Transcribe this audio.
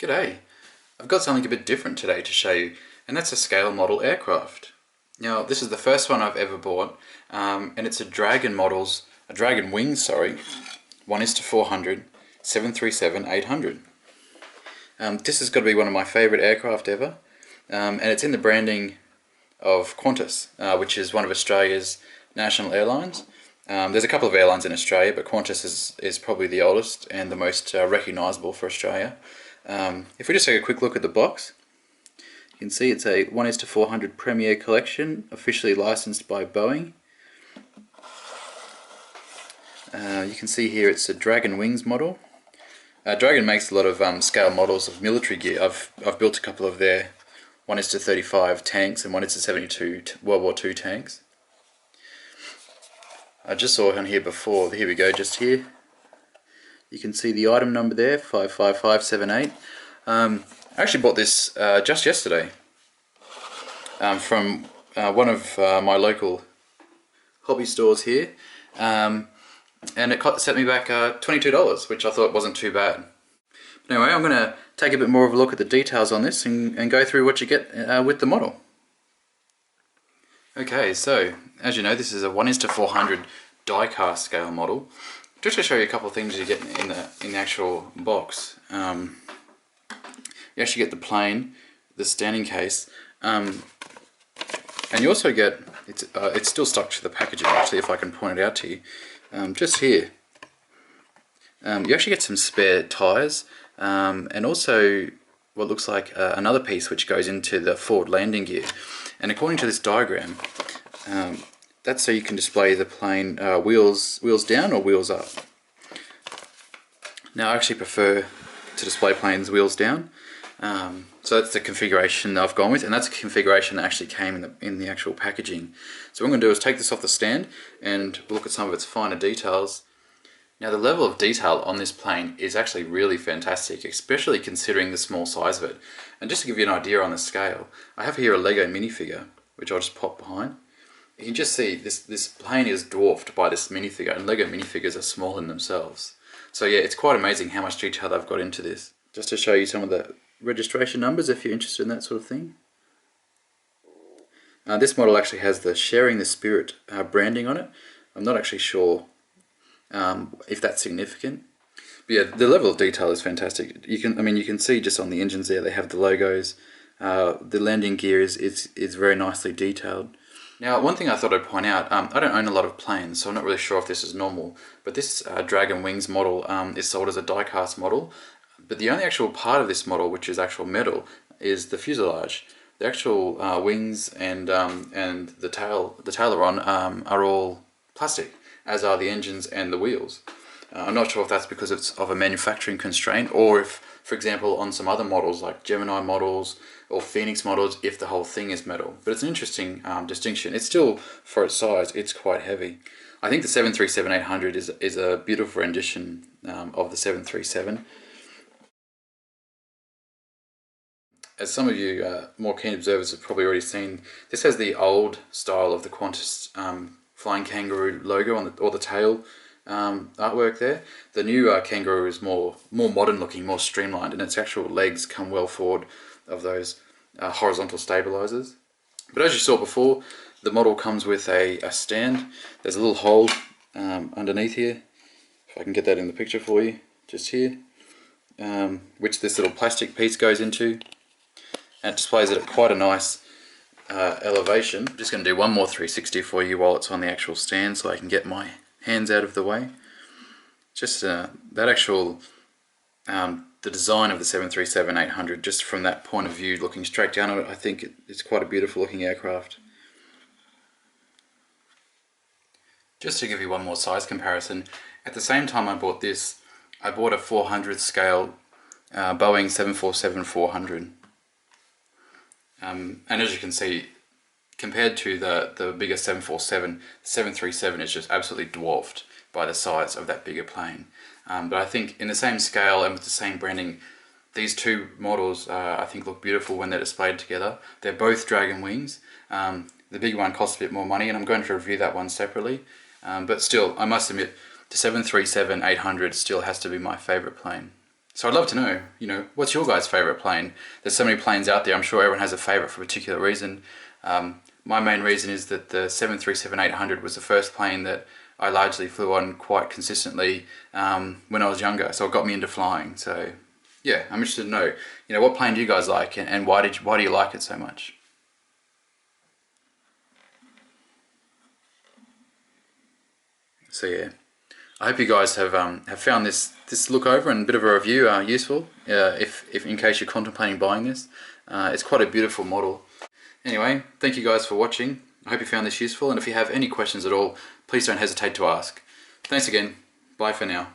G'day. I've got something a bit different today to show you, and that's a scale model aircraft. Now, this is the first one I've ever bought, and it's a Dragon Wings, 1:400, 737-800. This has got to be one of my favourite aircraft ever, and it's in the branding of Qantas, which is one of Australia's national airlines. There's a couple of airlines in Australia, but Qantas is probably the oldest and the most recognisable for Australia. If we just take a quick look at the box, you can see it's a 1:400 Premier Collection, officially licensed by Boeing. You can see here it's a Dragon Wings model. Dragon makes a lot of scale models of military gear. I've built a couple of their 1:35 tanks and 1:72 World War II tanks. I just saw on here before. Here we go, just here. You can see the item number there, 55578. I actually bought this just yesterday from one of my local hobby stores here, and it set me back $22, which I thought wasn't too bad. Anyway, I'm going to take a bit more of a look at the details on this and go through what you get with the model. Okay, so as you know, this is a 1:400 die-cast scale model. Just to show you a couple of things you get in the actual box. You actually get the plane, the standing case, and you also get, it's still stuck to the packaging actually, if I can point it out to you. Just here, you actually get some spare tyres, and also what looks like another piece which goes into the forward landing gear. And according to this diagram, that's so you can display the plane wheels down or wheels up. Now I actually prefer to display planes wheels down, so that's the configuration I've gone with, and that's the configuration that actually came in the actual packaging. So what I'm going to do is take this off the stand and look at some of its finer details. Now the level of detail on this plane is actually really fantastic, especially considering the small size of it. And just to give you an idea on the scale, I have here a Lego minifigure, which I'll just pop behind. You can just see this plane is dwarfed by this minifigure, and Lego minifigures are small in themselves. So yeah, it's quite amazing how much detail they've got into this. Just to show you some of the registration numbers if you're interested in that sort of thing. This model actually has the Sharing the Spirit branding on it. I'm not actually sure if that's significant. But yeah, the level of detail is fantastic. You can see just on the engines there, they have the logos. The landing gear is very nicely detailed. Now, one thing I thought I'd point out, I don't own a lot of planes, so I'm not really sure if this is normal, but this Dragon Wings model is sold as a die-cast model, but the only actual part of this model, which is actual metal, is the fuselage. The actual wings and the aileron are all plastic, as are the engines and the wheels. I'm not sure if that's because it's of a manufacturing constraint, or if, for example, on some other models like Gemini models or Phoenix models, if the whole thing is metal. But it's an interesting distinction. It's still, for its size, it's quite heavy. I think the 737-800 is a beautiful rendition of the 737. As some of you more keen observers have probably already seen, this has the old style of the Qantas flying kangaroo logo on or the tail artwork there. The new kangaroo is more modern looking, more streamlined, and its actual legs come well forward of those horizontal stabilizers. But as you saw before, the model comes with a stand. There's a little hole underneath here, if I can get that in the picture for you, just here, which this little plastic piece goes into, and it displays it at quite a nice elevation. I'm just going to do one more 360 for you while it's on the actual stand so I can get my hands out of the way. Just that actual, the design of the 737-800, just from that point of view, looking straight down at it, I think it's quite a beautiful looking aircraft. Just to give you one more size comparison, at the same time I bought this, I bought a 400 scale Boeing 747-400. And as you can see, compared to the bigger 747, the 737 is just absolutely dwarfed by the size of that bigger plane. But I think in the same scale and with the same branding, these two models I think look beautiful when they're displayed together. They're both Dragon Wings. The big one costs a bit more money, and I'm going to review that one separately. But still, I must admit, the 737-800 still has to be my favourite plane. So I'd love to know, what's your guys' favourite plane? There's so many planes out there. I'm sure everyone has a favourite for a particular reason. My main reason is that the 737-800 was the first plane that I largely flew on quite consistently when I was younger. So it got me into flying. So yeah, I'm interested to know, what plane do you guys like, and why do you like it so much? So yeah, I hope you guys have found this look over and a bit of a review useful. If in case you're contemplating buying this, it's quite a beautiful model. Anyway, thank you guys for watching. I hope you found this useful, and if you have any questions at all, please don't hesitate to ask. Thanks again. Bye for now.